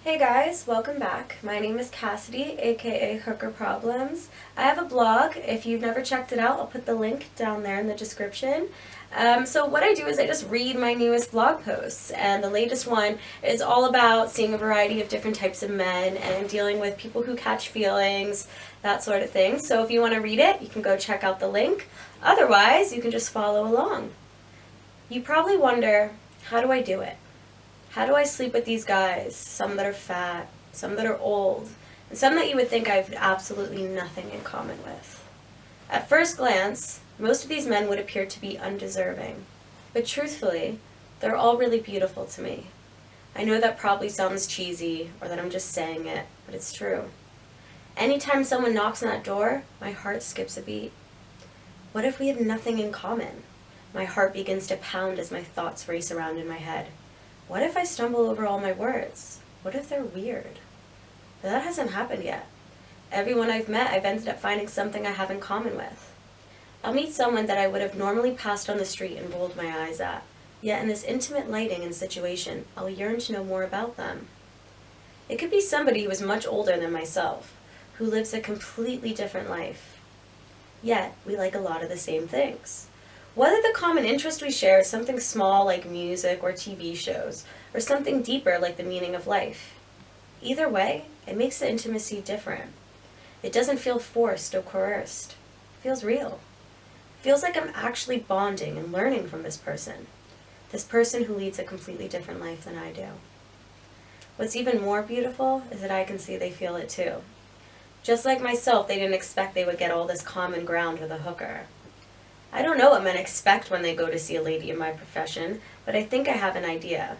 Hey guys, welcome back. My name is Cassidy, aka H00kerproblemz. I have a blog. If you've never checked it out, I'll put the link down there in the description. So what I do is I just read my newest blog posts, and the latest one is all about seeing a variety of different types of men and dealing with people who catch feelings, that sort of thing. So if you want to read it, you can go check out the link. Otherwise, you can just follow along. You probably wonder, how do I do it? How do I sleep with these guys? Some that are fat, some that are old, and some that you would think I have absolutely nothing in common with. At first glance, most of these men would appear to be undeserving. But truthfully, they're all really beautiful to me. I know that probably sounds cheesy, or that I'm just saying it, but it's true. Anytime someone knocks on that door, my heart skips a beat. What if we have nothing in common? My heart begins to pound as my thoughts race around in my head. What if I stumble over all my words? What if they're weird? But that hasn't happened yet. Everyone I've met, I've ended up finding something I have in common with. I'll meet someone that I would have normally passed on the street and rolled my eyes at. Yet in this intimate lighting and situation, I'll yearn to know more about them. It could be somebody who is much older than myself, who lives a completely different life. Yet, we like a lot of the same things. Whether the common interest we share is something small like music or TV shows, or something deeper like the meaning of life. Either way, it makes the intimacy different. It doesn't feel forced or coerced. It feels real. It feels like I'm actually bonding and learning from this person who leads a completely different life than I do. What's even more beautiful is that I can see they feel it too. Just like myself, they didn't expect they would get all this common ground with a hooker. I don't know what men expect when they go to see a lady in my profession, but I think I have an idea.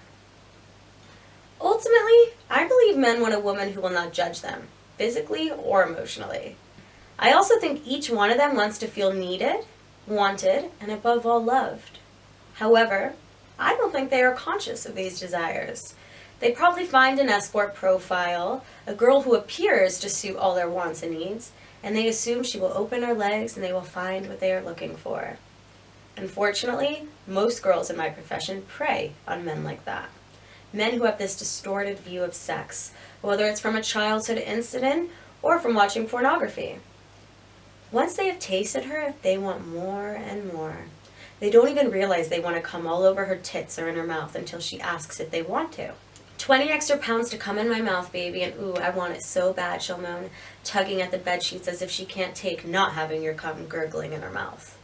Ultimately, I believe men want a woman who will not judge them, physically or emotionally. I also think each one of them wants to feel needed, wanted, and above all loved. However, I don't think they are conscious of these desires. They probably find an escort profile, a girl who appears to suit all their wants and needs, and they assume she will open her legs and they will find what they are looking for. Unfortunately, most girls in my profession prey on men like that. Men who have this distorted view of sex, whether it's from a childhood incident or from watching pornography. Once they have tasted her, they want more and more. They don't even realize they want to come all over her tits or in her mouth until she asks if they want to. 20 extra pounds to come in my mouth, baby, and ooh, I want it so bad, she'll moan, tugging at the bed sheets as if she can't take not having your cum gurgling in her mouth.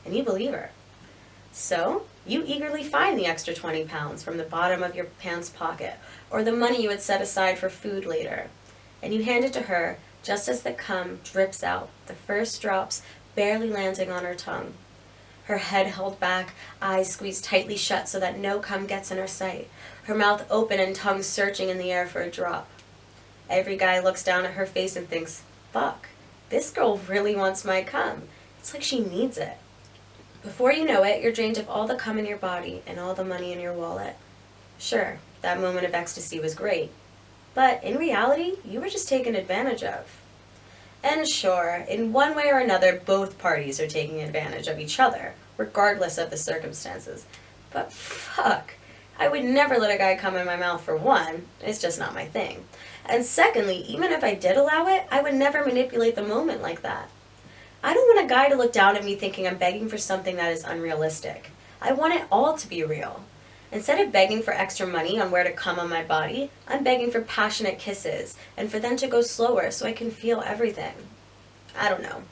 And you believe her. So, you eagerly find the extra 20 pounds from the bottom of your pants pocket, or the money you had set aside for food later, and you hand it to her just as the cum drips out, the first drops barely landing on her tongue. Her head held back, eyes squeezed tightly shut so that no cum gets in her sight, her mouth open and tongue searching in the air for a drop. Every guy looks down at her face and thinks, fuck, this girl really wants my cum. It's like she needs it. Before you know it, you're drained of all the cum in your body and all the money in your wallet. Sure, that moment of ecstasy was great, but in reality, you were just taken advantage of. And sure, in one way or another, both parties are taking advantage of each other, regardless of the circumstances. But fuck, I would never let a guy come in my mouth for one, it's just not my thing. And secondly, even if I did allow it, I would never manipulate the moment like that. I don't want a guy to look down at me thinking I'm begging for something that is unrealistic. I want it all to be real. Instead of begging for extra money on where to come on my body, I'm begging for passionate kisses, and for them to go slower so I can feel everything. I don't know.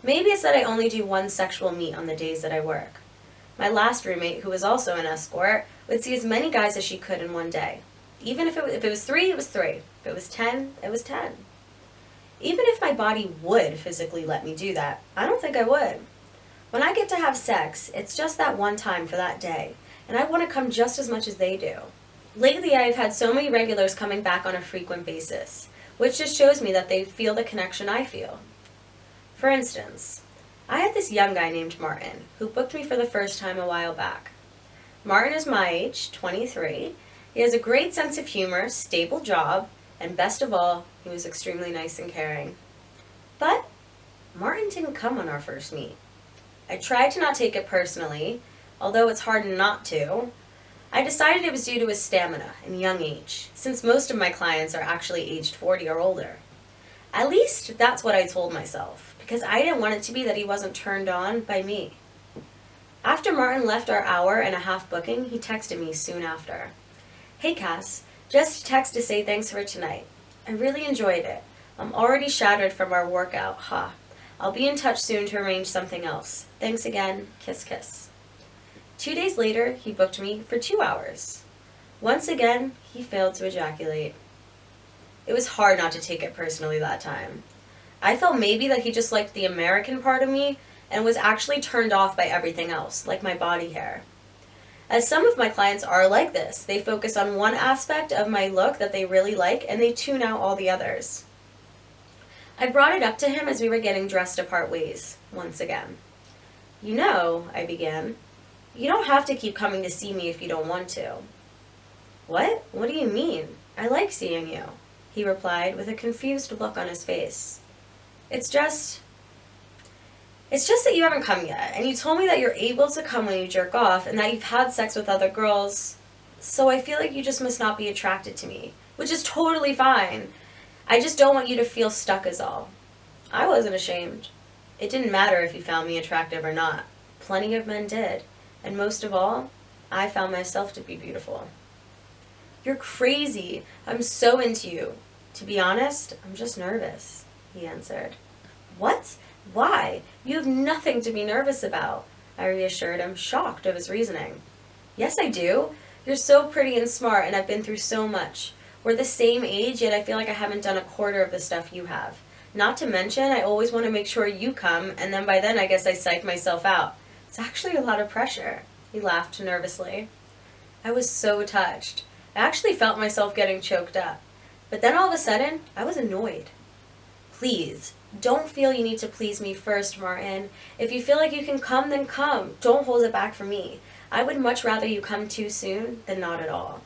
Maybe it's that I only do one sexual meet on the days that I work. My last roommate, who was also an escort, would see as many guys as she could in one day. Even if it was 3, it was 3. If it was 10, it was 10. Even if my body would physically let me do that, I don't think I would. When I get to have sex, it's just that one time for that day, and I want to come just as much as they do. Lately, I've had so many regulars coming back on a frequent basis, which just shows me that they feel the connection I feel. For instance, I had this young guy named Martin who booked me for the first time a while back. Martin is my age, 23. He has a great sense of humor, stable job, and best of all, he was extremely nice and caring. But Martin didn't come on our first meet. I tried to not take it personally, although it's hard not to. I decided it was due to his stamina and young age, since most of my clients are actually aged 40 or older. At least that's what I told myself, because I didn't want it to be that he wasn't turned on by me. After Martin left our hour-and-a-half booking, he texted me soon after. "Hey Cass, just a text to say thanks for tonight. I really enjoyed it. I'm already shattered from our workout, ha. I'll be in touch soon to arrange something else. Thanks again, kiss kiss." 2 days later, he booked me for 2 hours. Once again, he failed to ejaculate. It was hard not to take it personally that time. I felt maybe that he just liked the American part of me and was actually turned off by everything else, like my body hair. As some of my clients are like this, they focus on one aspect of my look that they really like and they tune out all the others. I brought it up to him as we were getting dressed to part ways, once again. "You know," I began, "you don't have to keep coming to see me if you don't want to." "What? What do you mean? I like seeing you," he replied with a confused look on his face. It's just that you haven't come yet, and you told me that you're able to come when you jerk off and that you've had sex with other girls, so I feel like you just must not be attracted to me, which is totally fine. I just don't want you to feel stuck is all." I wasn't ashamed. It didn't matter if you found me attractive or not. Plenty of men did, and most of all, I found myself to be beautiful. "You're crazy. I'm so into you. To be honest, I'm just nervous," he answered. "What? Why? You have nothing to be nervous about," I reassured him, shocked of his reasoning. "Yes, I do. You're so pretty and smart, and I've been through so much. We're the same age, yet I feel like I haven't done a quarter of the stuff you have. Not to mention, I always want to make sure you come, and then by then I guess I psych myself out. It's actually a lot of pressure," he laughed nervously. I was so touched. I actually felt myself getting choked up. But then all of a sudden, I was annoyed. "Please, don't feel you need to please me first, Martin. If you feel like you can come, then come. Don't hold it back for me. I would much rather you come too soon than not at all."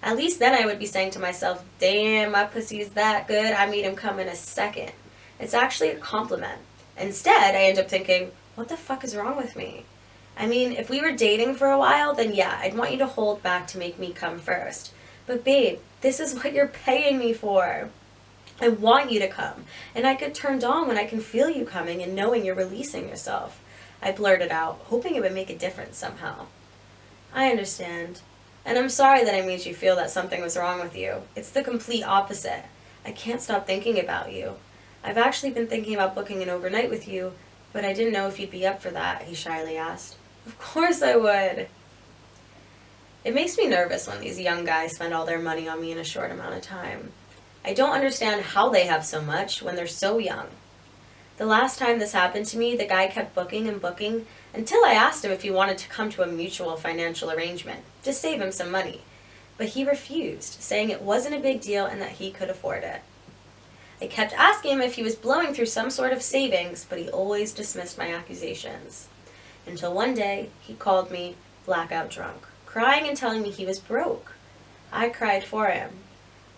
At least then I would be saying to myself, "Damn, my pussy's that good, I made him come in a second." It's actually a compliment. Instead, I end up thinking, what the fuck is wrong with me? I mean, if we were dating for a while, then yeah, I'd want you to hold back to make me come first. But babe, this is what you're paying me for. I want you to come, and I get turned on when I can feel you coming and knowing you're releasing yourself. I blurted out, hoping it would make a difference somehow. "I understand. And I'm sorry that I made you feel that something was wrong with you. It's the complete opposite. I can't stop thinking about you. I've actually been thinking about booking an overnight with you, but I didn't know if you'd be up for that," he shyly asked. "Of course I would." It makes me nervous when these young guys spend all their money on me in a short amount of time. I don't understand how they have so much when they're so young. The last time this happened to me, the guy kept booking and booking until I asked him if he wanted to come to a mutual financial arrangement to save him some money. But he refused, saying it wasn't a big deal and that he could afford it. I kept asking him if he was blowing through some sort of savings, but he always dismissed my accusations. Until one day, he called me blackout drunk, crying and telling me he was broke. I cried for him.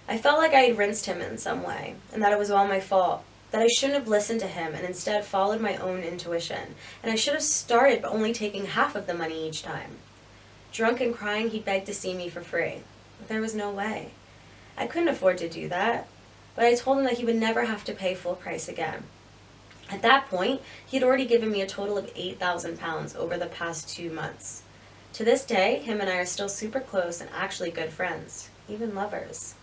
I felt like I had rinsed him in some way, and that it was all my fault, that I shouldn't have listened to him and instead followed my own intuition, and I should have started by only taking half of the money each time. Drunk and crying, he begged to see me for free, but there was no way. I couldn't afford to do that, but I told him that he would never have to pay full price again. At that point, he had already given me a total of £8,000 over the past 2 months. To this day, him and I are still super close and actually good friends, even lovers.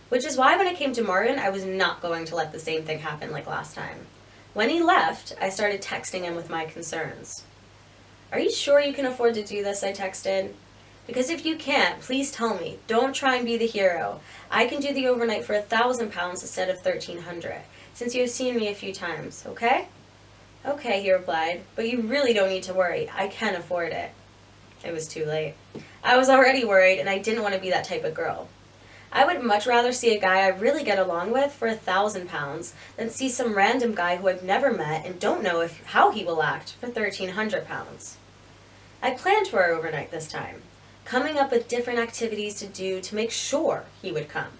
Which is why when it came to Martin, I was not going to let the same thing happen like last time. When he left, I started texting him with my concerns. "Are you sure you can afford to do this?" I texted. "Because if you can't, please tell me. Don't try and be the hero. I can do the overnight for £1,000 instead of $1,300, since you have seen me a few times, okay?" "Okay," he replied, "but you really don't need to worry. I can afford it." It was too late. I was already worried, and I didn't want to be that type of girl. I would much rather see a guy I really get along with for £1,000 than see some random guy who I've never met and don't know how he will act for £1,300. I planned for our overnight this time, coming up with different activities to do to make sure he would come.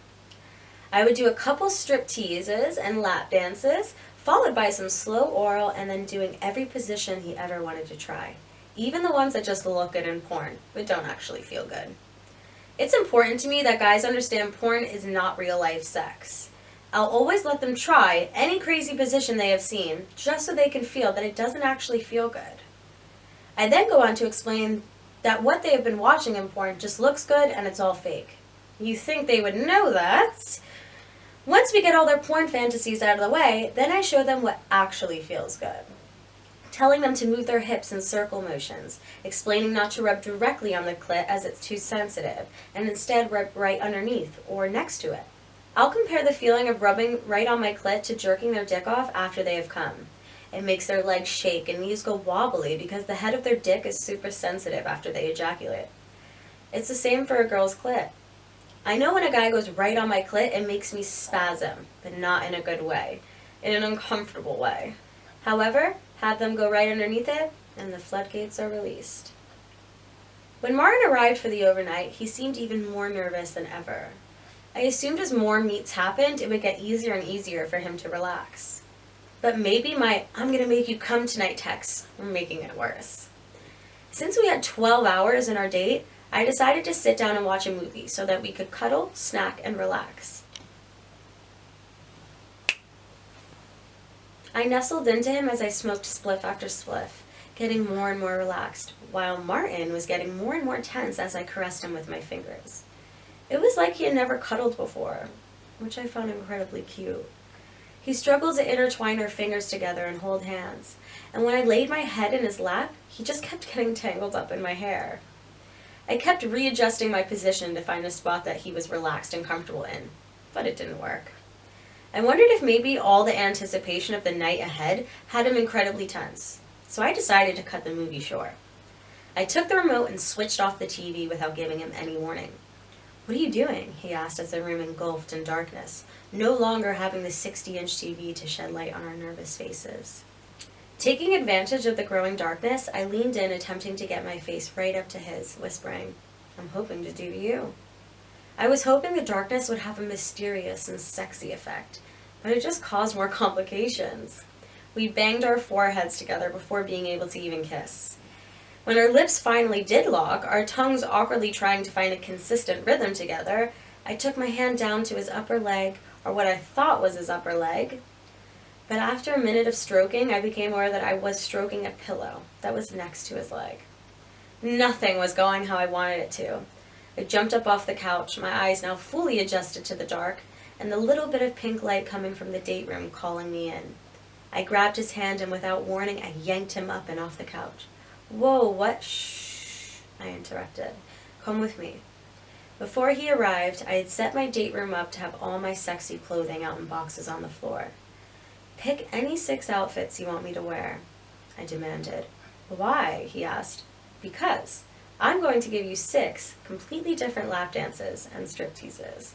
I would do a couple strip teases and lap dances, followed by some slow oral and then doing every position he ever wanted to try. even the ones that just look good in porn, but don't actually feel good. It's important to me that guys understand porn is not real life sex. I'll always let them try any crazy position they have seen, just so they can feel that it doesn't actually feel good. I then go on to explain that what they have been watching in porn just looks good and it's all fake. You think they would know that? Once we get all their porn fantasies out of the way, then I show them what actually feels good. Telling them to move their hips in circle motions, explaining not to rub directly on the clit as it's too sensitive, and instead rub right underneath or next to it. I'll compare the feeling of rubbing right on my clit to jerking their dick off after they have come. It makes their legs shake and knees go wobbly because the head of their dick is super sensitive after they ejaculate. It's the same for a girl's clit. I know when a guy goes right on my clit, it makes me spasm, but not in a good way, in an uncomfortable way. However, have them go right underneath it, and the floodgates are released. When Martin arrived for the overnight, he seemed even more nervous than ever. I assumed as more meets happened, it would get easier and easier for him to relax. But maybe my "I'm gonna make you come tonight" texts were making it worse. Since we had 12 hours in our date, I decided to sit down and watch a movie so that we could cuddle, snack, and relax. I nestled into him as I smoked spliff after spliff, getting more and more relaxed, while Martin was getting more and more tense as I caressed him with my fingers. It was like he had never cuddled before, which I found incredibly cute. He struggled to intertwine our fingers together and hold hands, and when I laid my head in his lap, he just kept getting tangled up in my hair. I kept readjusting my position to find a spot that he was relaxed and comfortable in, but it didn't work. I wondered if maybe all the anticipation of the night ahead had him incredibly tense, so I decided to cut the movie short. I took the remote and switched off the TV without giving him any warning. "What are you doing?" he asked as the room engulfed in darkness, no longer having the 60-inch TV to shed light on our nervous faces. Taking advantage of the growing darkness, I leaned in, attempting to get my face right up to his, whispering, "I'm hoping to do you." I was hoping the darkness would have a mysterious and sexy effect, but it just caused more complications. We banged our foreheads together before being able to even kiss. When our lips finally did lock, our tongues awkwardly trying to find a consistent rhythm together, I took my hand down to his upper leg, or what I thought was his upper leg. But after a minute of stroking, I became aware that I was stroking a pillow that was next to his leg. Nothing was going how I wanted it to. I jumped up off the couch, my eyes now fully adjusted to the dark, and the little bit of pink light coming from the date room calling me in. I grabbed his hand, and without warning, I yanked him up and off the couch. "Whoa, what?" "Shh," I interrupted. "Come with me." Before he arrived, I had set my date room up to have all my sexy clothing out in boxes on the floor. "Pick any 6 outfits you want me to wear," I demanded. "Why?" he asked. "Because I'm going to give you 6 completely different lap dances and stripteases."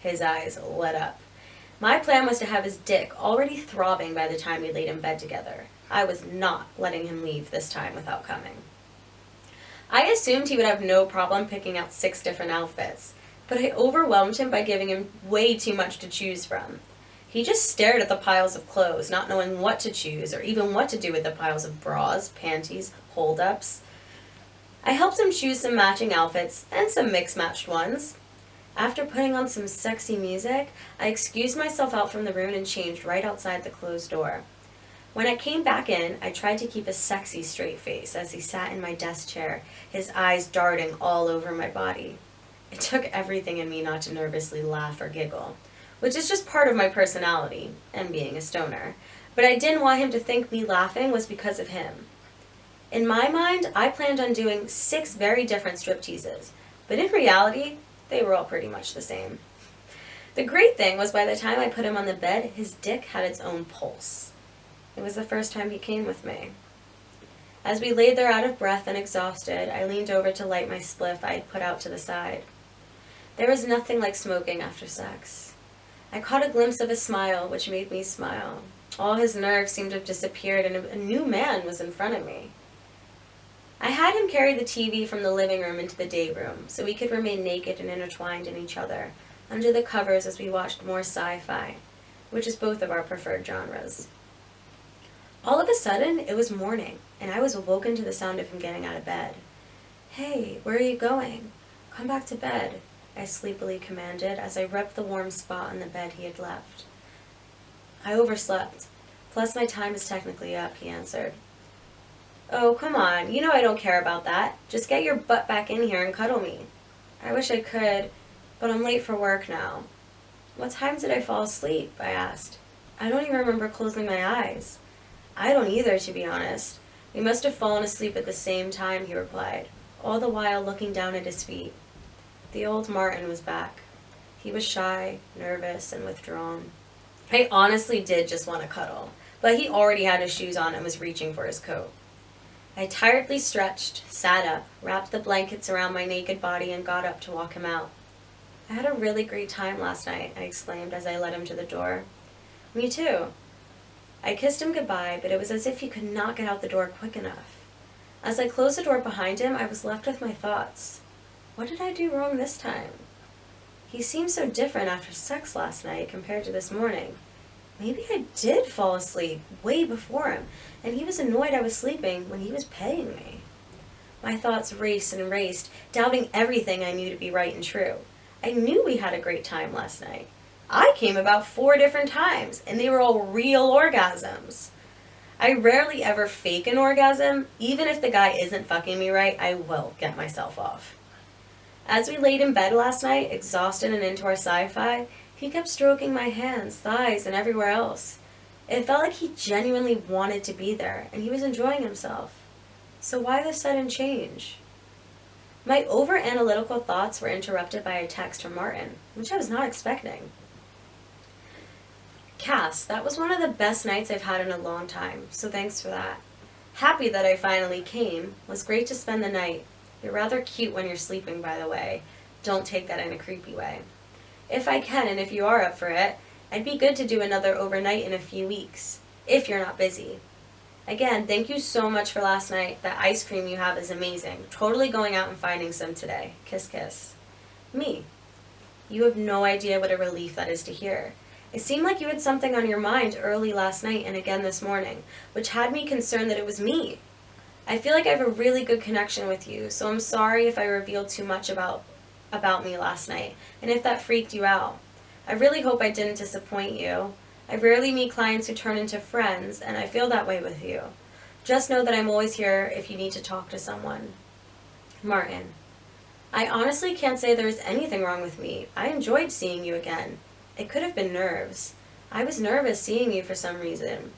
His eyes lit up. My plan was to have his dick already throbbing by the time we laid in bed together. I was not letting him leave this time without coming. I assumed he would have no problem picking out 6 different outfits, but I overwhelmed him by giving him way too much to choose from. He just stared at the piles of clothes, not knowing what to choose or even what to do with the piles of bras, panties, hold-ups. I helped him choose some matching outfits and some mix-matched ones. After putting on some sexy music, I excused myself out from the room and changed right outside the closed door. When I came back in, I tried to keep a sexy straight face as he sat in my desk chair, his eyes darting all over my body. It took everything in me not to nervously laugh or giggle, which is just part of my personality, and being a stoner, but I didn't want him to think me laughing was because of him. In my mind, I planned on doing 6 very different stripteases, but in reality, they were all pretty much the same. The great thing was by the time I put him on the bed, his dick had its own pulse. It was the first time he came with me. As we laid there out of breath and exhausted, I leaned over to light my spliff I had put out to the side. There was nothing like smoking after sex. I caught a glimpse of a smile, which made me smile. All his nerves seemed to have disappeared, and a new man was in front of me. I had him carry the TV from the living room into the day room, so we could remain naked and intertwined in each other, under the covers as we watched more sci-fi, which is both of our preferred genres. All of a sudden, it was morning, and I was awoken to the sound of him getting out of bed. "Hey, where are you going? Come back to bed," I sleepily commanded as I rubbed the warm spot on the bed he had left. "I overslept. Plus my time is technically up," he answered. "Oh, come on. You know I don't care about that. Just get your butt back in here and cuddle me." "I wish I could, but I'm late for work now." "What time did I fall asleep?" I asked. "I don't even remember closing my eyes." "I don't either, to be honest. We must have fallen asleep at the same time," he replied, all the while looking down at his feet. The old Martin was back. He was shy, nervous, and withdrawn. I honestly did just want to cuddle, but he already had his shoes on and was reaching for his coat. I tiredly stretched, sat up, wrapped the blankets around my naked body, and got up to walk him out. "I had a really great time last night," I exclaimed as I led him to the door. "Me too." I kissed him goodbye, but it was as if he could not get out the door quick enough. As I closed the door behind him, I was left with my thoughts. What did I do wrong this time? He seemed so different after sex last night compared to this morning. Maybe I did fall asleep way before him, and he was annoyed I was sleeping when he was paying me. My thoughts raced and raced, doubting everything I knew to be right and true. I knew we had a great time last night. I came about 4 different times, and they were all real orgasms. I rarely ever fake an orgasm. Even if the guy isn't fucking me right, I will get myself off. As we laid in bed last night, exhausted and into our sci-fi, he kept stroking my hands, thighs, and everywhere else. It felt like he genuinely wanted to be there, and he was enjoying himself. So why the sudden change? My over-analytical thoughts were interrupted by a text from Martin, which I was not expecting. "Cass, that was one of the best nights I've had in a long time, so thanks for that. Happy that I finally came. Was great to spend the night. You're rather cute when you're sleeping, by the way. Don't take that in a creepy way. If I can, and if you are up for it, I'd be good to do another overnight in a few weeks, if you're not busy. Again, thank you so much for last night. That ice cream you have is amazing. Totally going out and finding some today. Kiss, kiss." Me. You have no idea what a relief that is to hear. It seemed like you had something on your mind early last night and again this morning, which had me concerned that it was me. I feel like I have a really good connection with you, so I'm sorry if I revealed too much about me last night, and if that freaked you out. I really hope I didn't disappoint you. I rarely meet clients who turn into friends, and I feel that way with you. Just know that I'm always here if you need to talk to someone. Martin. I honestly can't say there was anything wrong with me. I enjoyed seeing you again. It could have been nerves. I was nervous seeing you for some reason.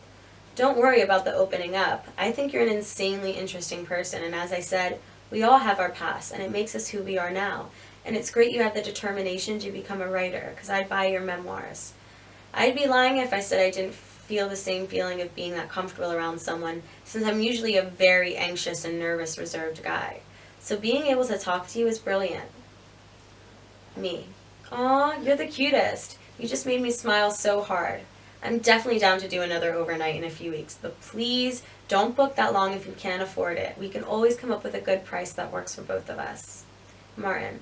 Don't worry about the opening up. I think you're an insanely interesting person, and as I said, we all have our past, and it makes us who we are now. And it's great you have the determination to become a writer, because I'd buy your memoirs. I'd be lying if I said I didn't feel the same feeling of being that comfortable around someone, since I'm usually a very anxious and nervous, reserved guy. So being able to talk to you is brilliant. Me. Aw, you're the cutest. You just made me smile so hard. I'm definitely down to do another overnight in a few weeks, but please don't book that long if you can't afford it. We can always come up with a good price that works for both of us. Martin.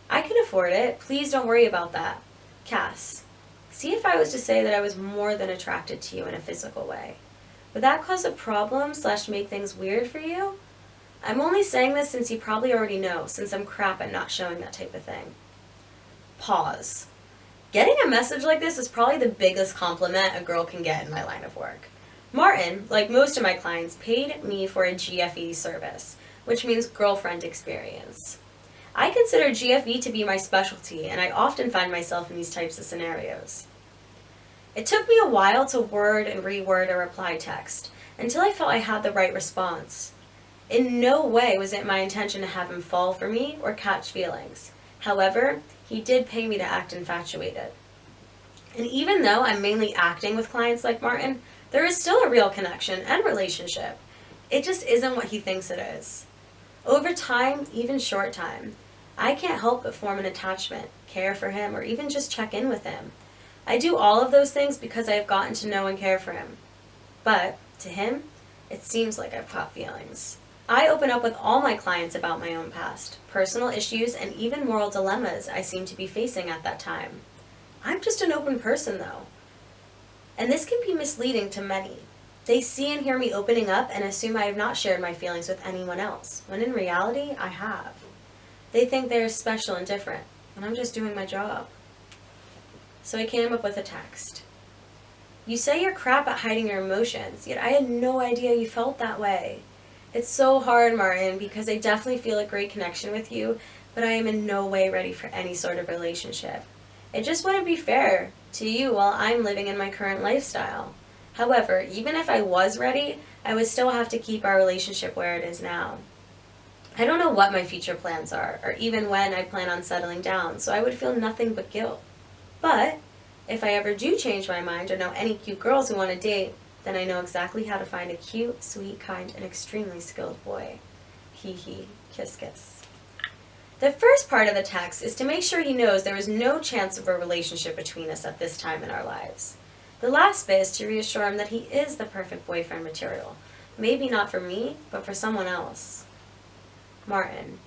I can afford it. Please don't worry about that. Cass. See if I was to say that I was more than attracted to you in a physical way. Would that cause a problem / make things weird for you? I'm only saying this since you probably already know, since I'm crap at not showing that type of thing. Pause. Getting a message like this is probably the biggest compliment a girl can get in my line of work. Martin, like most of my clients, paid me for a GFE service, which means girlfriend experience. I consider GFE to be my specialty, and I often find myself in these types of scenarios. It took me a while to word and reword a reply text, until I felt I had the right response. In no way was it my intention to have him fall for me or catch feelings. However, he did pay me to act infatuated. And even though I'm mainly acting with clients like Martin, there is still a real connection and relationship. It just isn't what he thinks it is. Over time, even short time, I can't help but form an attachment, care for him, or even just check in with him. I do all of those things because I have gotten to know and care for him. But, to him, it seems like I've caught feelings. I open up with all my clients about my own past, personal issues, and even moral dilemmas I seem to be facing at that time. I'm just an open person, though. And this can be misleading to many. They see and hear me opening up and assume I have not shared my feelings with anyone else, when in reality, I have. They think they're special and different, and I'm just doing my job. So I came up with a text. You say you're crap at hiding your emotions, yet I had no idea you felt that way. It's so hard, Martin, because I definitely feel a great connection with you, but I am in no way ready for any sort of relationship. It just wouldn't be fair to you while I'm living in my current lifestyle. However, even if I was ready, I would still have to keep our relationship where it is now. I don't know what my future plans are, or even when I plan on settling down, so I would feel nothing but guilt. But if I ever do change my mind or know any cute girls who want to date, then I know exactly how to find a cute, sweet, kind, and extremely skilled boy. Hee hee, kiss kiss. The first part of the text is to make sure he knows there is no chance of a relationship between us at this time in our lives. The last bit is to reassure him that he is the perfect boyfriend material. Maybe not for me, but for someone else. Martin,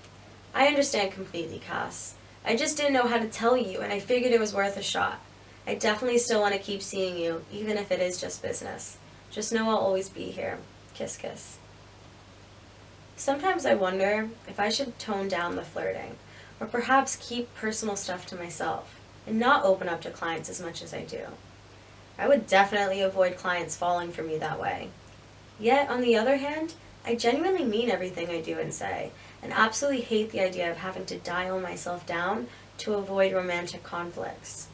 I understand completely, Cass. I just didn't know how to tell you, and I figured it was worth a shot. I definitely still want to keep seeing you, even if it is just business. Just know I'll always be here. Kiss, kiss. Sometimes I wonder if I should tone down the flirting, or perhaps keep personal stuff to myself, and not open up to clients as much as I do. I would definitely avoid clients falling for me that way. Yet, on the other hand, I genuinely mean everything I do and say, and absolutely hate the idea of having to dial myself down to avoid romantic conflicts.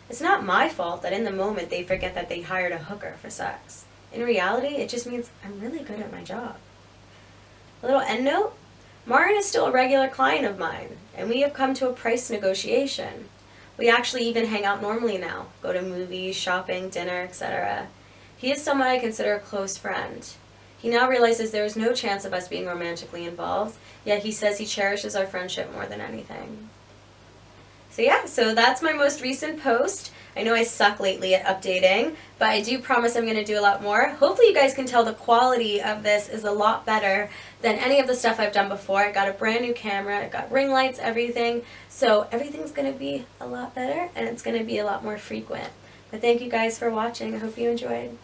It's not my fault that in the moment they forget that they hired a hooker for sex. In reality, it just means I'm really good at my job. A little end note, Martin is still a regular client of mine, and we have come to a price negotiation. We actually even hang out normally now, go to movies, shopping, dinner, etc. He is someone I consider a close friend. He now realizes there is no chance of us being romantically involved, yet he says he cherishes our friendship more than anything. So that's my most recent post. I know I suck lately at updating, but I do promise I'm going to do a lot more. Hopefully you guys can tell the quality of this is a lot better than any of the stuff I've done before. I got a brand new camera, I got ring lights, everything. So everything's going to be a lot better, and it's going to be a lot more frequent. But thank you guys for watching. I hope you enjoyed.